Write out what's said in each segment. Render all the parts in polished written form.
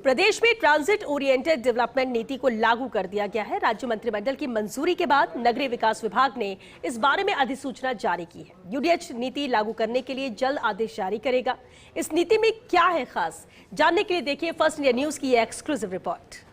प्रदेश में transit oriented development नीति को लागू कर दिया गया है। राज्य मंत्रिमंडल की मंजूरी के बाद नगरीय विकास विभाग ने इस बारे में अधिसूचना जारी की है। यूडीएच नीति लागू करने के लिए जल्द आदेश जारी करेगा। इस नीति में क्या है खास, जानने के लिए देखिए फर्स्ट इंडिया न्यूज की एक्सक्लूसिव रिपोर्ट।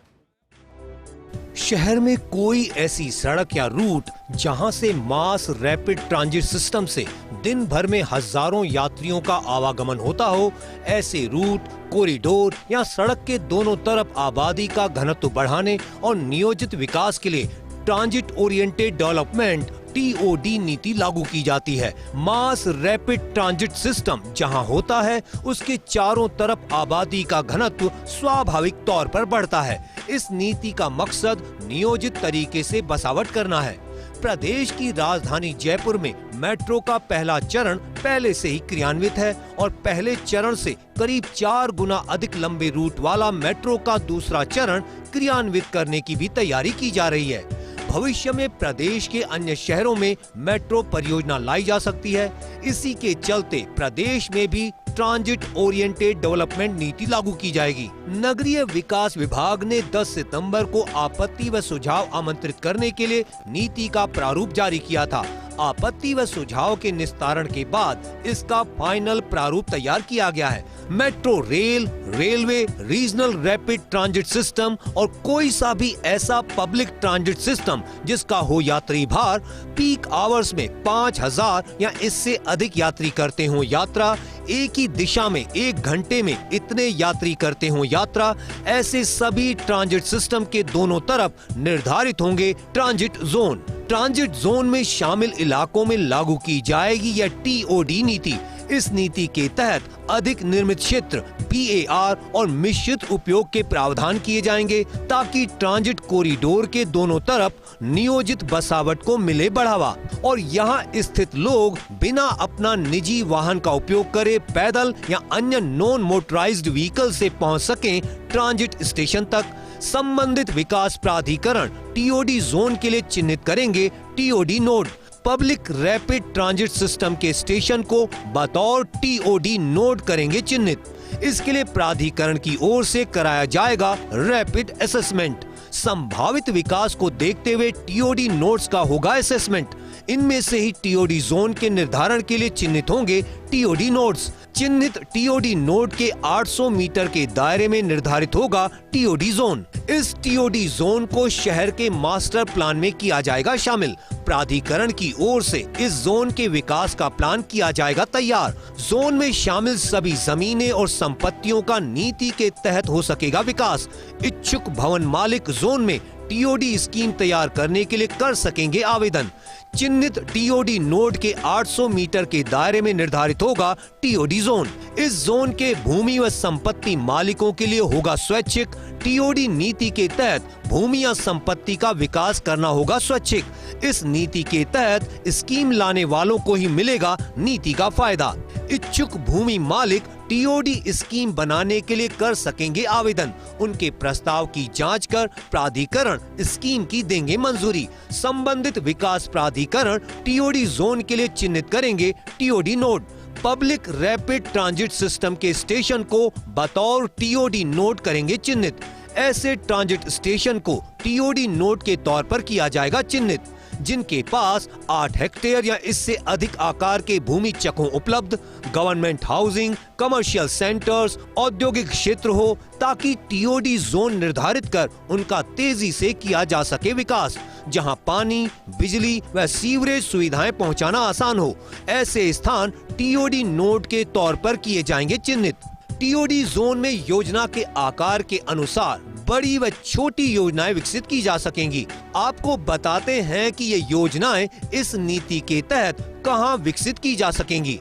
शहर में कोई ऐसी सड़क या रूट जहां से मास रैपिड ट्रांजिट सिस्टम से दिन भर में हजारों यात्रियों का आवागमन होता हो, ऐसे रूट, कॉरिडोर या सड़क के दोनों तरफ आबादी का घनत्व बढ़ाने और नियोजित विकास के लिए ट्रांजिट ओरिएंटेड डेवलपमेंट TOD नीति लागू की जाती है। मास रैपिड ट्रांजिट सिस्टम जहां होता है, उसके चारों तरफ आबादी का घनत्व स्वाभाविक तौर पर बढ़ता है। इस नीति का मकसद नियोजित तरीके से बसावट करना है। प्रदेश की राजधानी जयपुर में मेट्रो का पहला चरण पहले से ही क्रियान्वित है और पहले चरण से करीब 4 गुना अधिक लंबे रूट वाला मेट्रो का दूसरा चरण क्रियान्वित करने की भी तैयारी की जा रही है। भविष्य में प्रदेश के अन्य शहरों में मेट्रो परियोजना लाई जा सकती है। इसी के चलते प्रदेश में भी ट्रांजिट ओरिएंटेड डेवलपमेंट नीति लागू की जाएगी। नगरीय विकास विभाग ने 10 सितंबर को आपत्ति व सुझाव आमंत्रित करने के लिए नीति का प्रारूप जारी किया था। आपत्ति व सुझाव के निस्तारण के बाद इसका फाइनल प्रारूप तैयार किया गया है। Metro rail, railway, regional rapid transit system और कोई सा भी ऐसा पब्लिक ट्रांजिट सिस्टम जिसका हो यात्री भार पीक आवर्स में 5000 या इससे अधिक यात्री करते हो यात्रा, एक ही दिशा में 1 घंटे में इतने यात्री करते हो यात्रा, ऐसे सभी ट्रांजिट सिस्टम के दोनों तरफ निर्धारित होंगे ट्रांजिट जोन। ट्रांजिट जोन में शामिल इलाकों में लागू की जाएगी यह TOD नीति। इस नीति के तहत अधिक निर्मित क्षेत्र, PAR और मिश्रित उपयोग के प्रावधान किए जाएंगे ताकि ट्रांजिट कॉरिडोर के दोनों तरफ नियोजित बसावट को मिले बढ़ावा और यहाँ स्थित लोग बिना अपना निजी वाहन का उपयोग करे पैदल या अन्य नॉन मोटराइज्ड व्हीकल से पहुँच सकें ट्रांजिट स्टेशन तक। संबंधित विकास प्राधिकरण TOD जोन के लिए चिन्हित करेंगे TOD node. Public rapid transit system के स्टेशन को बतौर TOD नोड करेंगे चिन्हित। इसके लिए प्राधिकरण की ओर से कराया जाएगा रैपिड असेसमेंट। संभावित विकास को देखते हुए TOD नोड्स का होगा असेसमेंट। इनमें से ही TOD जोन के निर्धारण के लिए चिन्हित होंगे TOD नोड्स। चिन्हित TOD नोड के 800 मीटर के दायरे में निर्धारित होगा TOD जोन। इस TOD जोन को शहर के मास्टर प्लान में किया जाएगा शामिल। प्राधिकरण की ओर से इस जोन के विकास का प्लान किया जाएगा तैयार। जोन में शामिल सभी जमीनें और संपत्तियों का नीति के तहत हो सकेगा विकास। इच्छुक भवन मालिक जोन में TOD स्कीम तैयार करने के लिए कर सकेंगे आवेदन। चिन्हित TOD नोड के 800 मीटर के दायरे में निर्धारित होगा TOD जोन। इस जोन के भूमि व संपत्ति मालिकों के लिए होगा स्वैच्छिक। TOD नीति के तहत भूमि या संपत्ति का विकास करना होगा स्वैच्छिक। इस नीति के तहत स्कीम लाने वालों को ही मिलेगा नीति का फायदा। इच्छुक भूमि मालिक TOD स्कीम बनाने के लिए कर सकेंगे आवेदन। उनके प्रस्ताव की जांच कर प्राधिकरण स्कीम की देंगे मंजूरी। संबंधित विकास प्राधिकरण TOD जोन के लिए चिन्हित करेंगे TOD node. Public rapid transit system के स्टेशन को बतौर TOD नोड करेंगे चिन्हित। ऐसे ट्रांजिट स्टेशन को TOD नोड के तौर पर किया जाएगा चिन्हित जिनके पास 8 हेक्टेयर या इससे अधिक आकार के भूमि चकों उपलब्ध, गवर्नमेंट हाउसिंग, कमर्शियल सेंटर्स, औद्योगिक क्षेत्र हो, ताकि TOD जोन निर्धारित कर उनका तेजी से किया जा सके विकास, जहां पानी, बिजली व सीवरेज सुविधाएं पहुंचाना आसान हो। ऐसे स्थान TOD नोड के तौर पर किए जाएंगे चिन्हित। TOD जोन में योजना के आकार के अनुसार बड़ी व छोटी योजनाएं विकसित की जा सकेंगी। आपको बताते हैं कि ये योजनाएं इस नीति के तहत कहां विकसित की जा सकेंगी।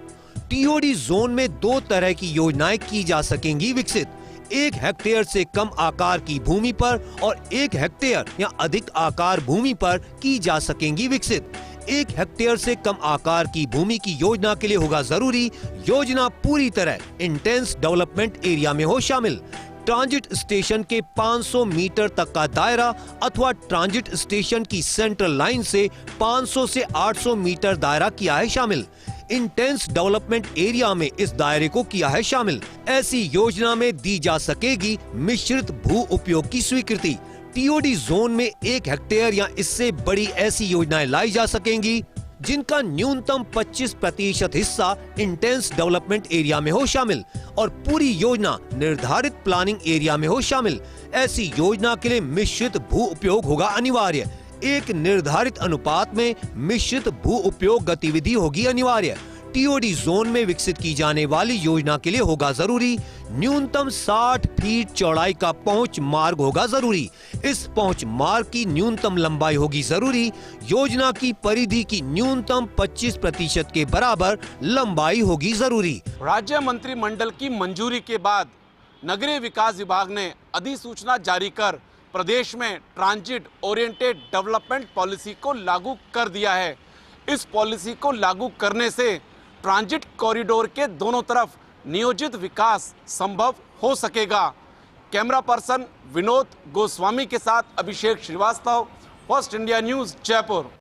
TOD जोन में 2 तरह की योजनाएं की जा सकेंगी विकसित। 1 हेक्टेयर से कम आकार की भूमि पर और 1 हेक्टेयर या अधिक आकार भूमि पर की जा सकेंगी विकसित। 1 हेक्टेयर से कम आकार की भूमि की योजना के लिए होगा जरूरी योजना पूरी तरह इंटेंस डेवलपमेंट एरिया में हो शामिल। ट्रांजिट स्टेशन के 500 मीटर तक का दायरा अथवा ट्रांजिट स्टेशन की सेंट्रल लाइन से 500 से 800 मीटर दायरा किया है शामिल। इंटेंस डेवलपमेंट एरिया में इस दायरे को किया है शामिल। ऐसी योजना में दी जा सकेगी मिश्रित भू उपयोग की स्वीकृति। टीओडी जोन में 1 हेक्टेयर या इससे बड़ी ऐसी योजनाएं लाई जा सकेंगी जिनका न्यूनतम 25% हिस्सा इंटेंस डेवलपमेंट एरिया में हो शामिल और पूरी योजना निर्धारित प्लानिंग एरिया में हो शामिल। ऐसी योजना के लिए मिश्रित भू उपयोग होगा अनिवार्य। एक निर्धारित अनुपात में मिश्रित भू उपयोग गतिविधि होगी अनिवार्य। टीओडी जोन में विकसित की जाने वाली योजना के लिए होगा जरूरी न्यूनतम 60 फीट चौड़ाई का पहुंच मार्ग होगा जरूरी। इस पहुंच मार्ग की न्यूनतम लंबाई होगी जरूरी। योजना की परिधि की न्यूनतम 25% के बराबर लंबाई होगी जरूरी। राज्य मंत्रिमंडल की मंजूरी के बाद नगरीय विकास विभाग ने अधिसूचना जारी कर प्रदेश में ट्रांजिट ओरिएंटेड डेवलपमेंट पॉलिसी को लागू कर दिया है। इस पॉलिसी को लागू करने से ट्रांजिट कॉरिडोर के दोनों तरफ नियोजित विकास संभव हो सकेगा। कैमरा पर्सन विनोद गोस्वामी के साथ Abhishek Srivastava, first India news, Jaipur.